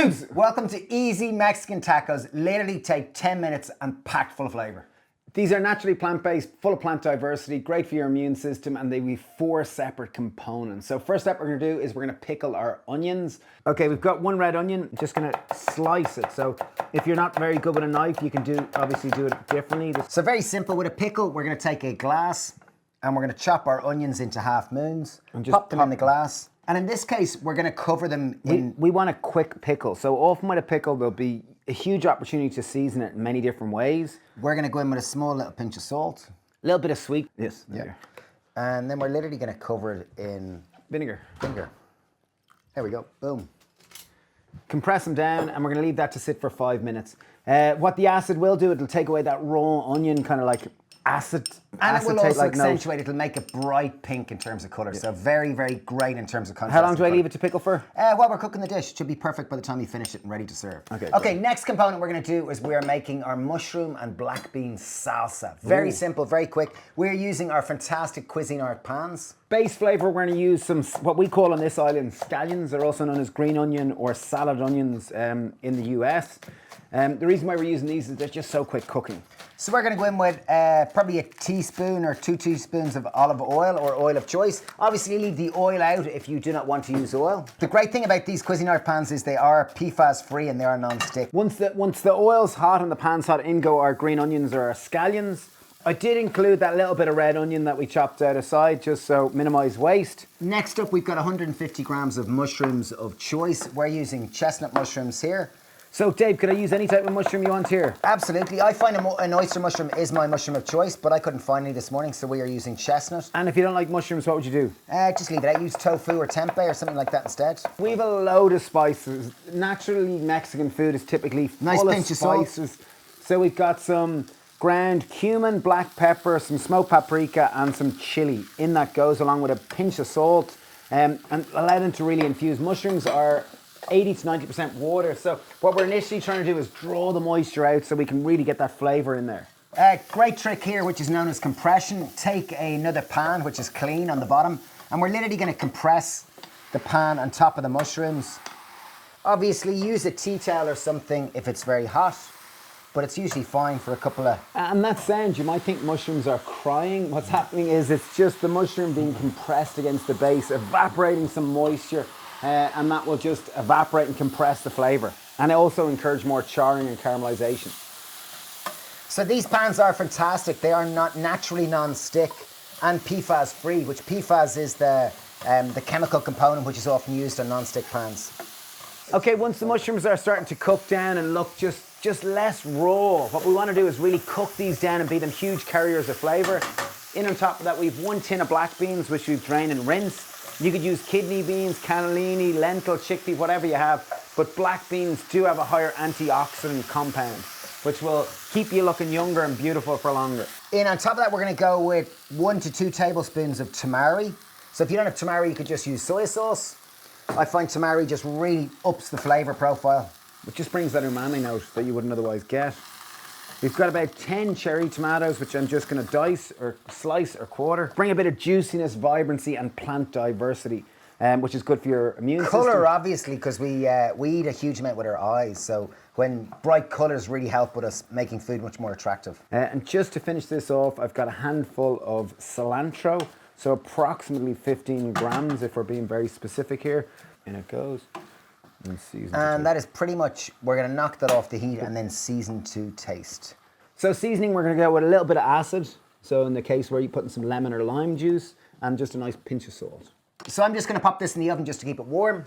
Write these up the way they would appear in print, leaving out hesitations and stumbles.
dudes! Welcome to easy Mexican tacos. Literally take 10 minutes and packed full of flavor. These are naturally plant-based, full of plant diversity, great for your immune system, and they have 4 separate components. So first step we're gonna do is we're gonna pickle our onions. Okay, we've got 1 red onion, just gonna slice it. So if you're not very good with a knife, you can obviously do it differently. So very simple, with a pickle, we're gonna take a glass and we're gonna chop our onions into half moons, and just pop them in the glass. And in this case, we're gonna cover them in... We want a quick pickle. So often with a pickle, there'll be a huge opportunity to season it in many different ways. We're gonna go in with a small little pinch of salt. A little bit of sweet. Yes. Yeah. And then we're literally gonna cover it in... Vinegar. Vinegar. There we go, boom. Compress them down, and we're gonna leave that to sit for 5 minutes. What the acid will do, it'll take away that raw onion kind of like acid. And it will also accentuate, it'll make it bright pink in terms of colour. Yeah. So very, very great in terms of contrast. How long do I leave it to pickle for? While we're cooking the dish. It should be perfect by the time you finish it and ready to serve. Okay, next component we're going to do is we are making our mushroom and black bean salsa. Very simple, very quick. We're using our fantastic Cuisinart pans. Base flavour, we're going to use some, what we call on this island, scallions. They're also known as green onion or salad onions in the US. The reason why we're using these is they're just so quick cooking. So we're going to go in with probably a teaspoon or 2 teaspoons of olive oil or oil of choice. Obviously leave the oil out if you do not want to use oil. The great thing about these Cuisinart pans is they are PFAS free and they are non-stick. Once the oil's hot and the pan's hot, in go our green onions or our scallions. I did include that little bit of red onion that we chopped out aside just so minimise waste. Next up we've got 150 grams of mushrooms of choice. We're using chestnut mushrooms here. So Dave, could I use any type of mushroom you want here? Absolutely. I find an oyster mushroom is my mushroom of choice, but I couldn't find any this morning, so we are using chestnut. And if you don't like mushrooms, what would you do? Just leave it out. Use tofu or tempeh or something like that instead. We have a load of spices. Naturally, Mexican food is typically full of spices. So we've got some ground cumin, black pepper, some smoked paprika, and some chili. In that goes along with a pinch of salt, and allow them to really infuse. Mushrooms are 80 to 90% water. So what we're initially trying to do is draw the moisture out so we can really get that flavour in there. Great trick here, which is known as compression. Take another pan, which is clean on the bottom, and we're literally going to compress the pan on top of the mushrooms. Obviously use a tea towel or something if it's very hot, but it's usually fine for a couple of... And that sound, you might think mushrooms are crying. What's happening is it's just the mushroom being compressed against the base, evaporating some moisture. And that will just evaporate and compress the flavour. And it also encourage more charring and caramelisation. So these pans are fantastic. They are not naturally non-stick and PFAS free, which PFAS is the chemical component which is often used on non-stick pans. Okay, once the mushrooms are starting to cook down and look just less raw, what we want to do is really cook these down and be them huge carriers of flavour. In on top of that, we've 1 tin of black beans, which we've drained and rinsed. You could use kidney beans, cannellini, lentil, chickpea, whatever you have. But black beans do have a higher antioxidant compound, which will keep you looking younger and beautiful for longer. In on top of that, we're going to go with 1 to 2 tablespoons of tamari. So if you don't have tamari, you could just use soy sauce. I find tamari just really ups the flavour profile. It just brings that umami note that you wouldn't otherwise get. We've got about 10 cherry tomatoes, which I'm just going to dice or slice or quarter. Bring a bit of juiciness, vibrancy, and plant diversity, which is good for your immune system. Colour, obviously, because we eat a huge amount with our eyes. So when bright colours really help with us making food much more attractive. And just to finish this off, I've got a handful of cilantro. So approximately 15 grams, if we're being very specific here. In it goes. And that is pretty much, we're going to knock that off the heat and then season to taste. So seasoning, we're going to go with a little bit of acid. So in the case where you're putting some lemon or lime juice and just a nice pinch of salt. So I'm just going to pop this in the oven just to keep it warm.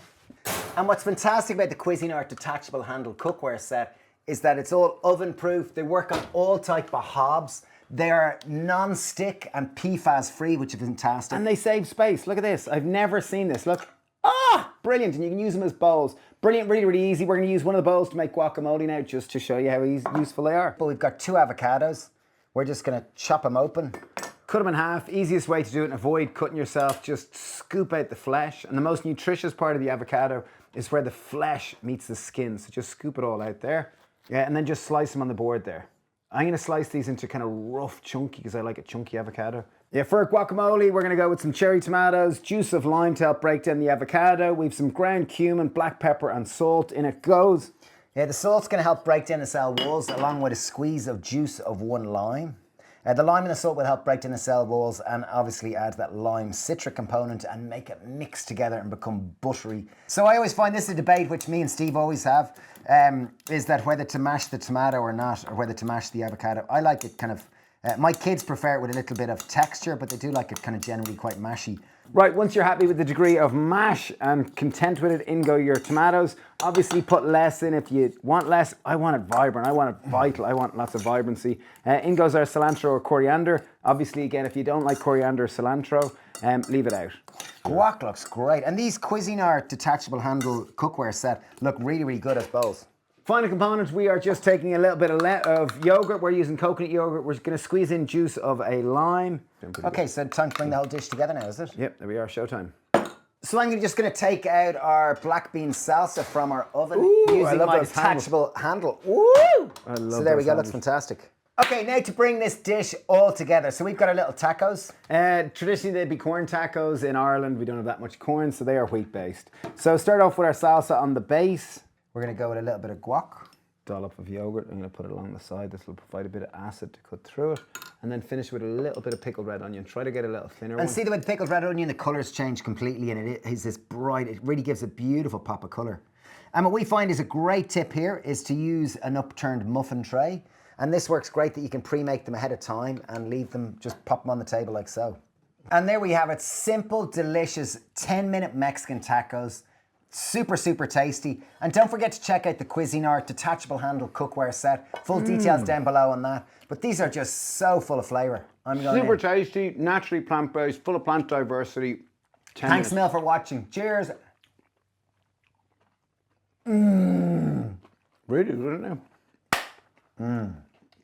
And what's fantastic about the Cuisinart detachable handle cookware set is that it's all oven proof. They work on all type of hobs. They are non-stick and PFAS free, which is fantastic. And they save space. Look at this. I've never seen this. Look. Ah, brilliant. And you can use them as bowls. Brilliant, really, really easy. We're going to use one of the bowls to make guacamole now, just to show you how useful they are. But we've got 2 avocados. We're just going to chop them open. Cut them in half. Easiest way to do it and avoid cutting yourself. Just scoop out the flesh. And the most nutritious part of the avocado is where the flesh meets the skin. So just scoop it all out there. Yeah, and then just slice them on the board there. I'm going to slice these into kind of rough, chunky, because I like a chunky avocado. Yeah, for guacamole, we're going to go with some cherry tomatoes, juice of lime to help break down the avocado. We've some ground cumin, black pepper, and salt. In it goes. Yeah, the salt's going to help break down the cell walls along with a squeeze of juice of 1 lime. The lime and the salt will help break down the cell walls and obviously add that lime citric component and make it mix together and become buttery. So I always find this a debate, which me and Steve always have, is that whether to mash the tomato or not, or whether to mash the avocado. I like it kind of, my kids prefer it with a little bit of texture, but they do like it kind of generally quite mashy. Right, once you're happy with the degree of mash and content with it, in go your tomatoes. Obviously put less in if you want less. I want it vibrant, I want it vital, I want lots of vibrancy. In goes our cilantro or coriander. Obviously, again, if you don't like coriander or cilantro, leave it out. Guac looks great. And these Cuisinart detachable handle cookware set look really, really good as bowls. Final component, we are just taking a little bit of yogurt. We're using coconut yogurt. We're going to squeeze in juice of a lime. Okay, so time to bring the whole dish together now, is it? Yep, there we are, showtime. So I'm just going to take out our black bean salsa from our oven using love my those detachable handle. Woo! I love So there we those go, looks fantastic. Okay, now to bring this dish all together. So we've got our little tacos. Traditionally, they'd be corn tacos. In Ireland, we don't have that much corn, so they are wheat-based. So start off with our salsa on the base. We're going to go with a little bit of guac. Dollop of yogurt. I'm going to put it along the side. This will provide a bit of acid to cut through it. And then finish with a little bit of pickled red onion. Try to get a little thinner one. And see that with pickled red onion, the colours change completely and it is this bright, it really gives a beautiful pop of colour. And what we find is a great tip here is to use an upturned muffin tray. And this works great that you can pre-make them ahead of time and leave them, just pop them on the table like so. And there we have it, simple, delicious, 10-minute Mexican tacos. Super, super tasty. And don't forget to check out the Cuisinart detachable handle cookware set. Full details down below on that. But these are just so full of flavour. Super tasty, naturally plant-based, full of plant diversity. Thanks, Mel, for watching. Cheers. Mmm. Really good, isn't it? Mmm.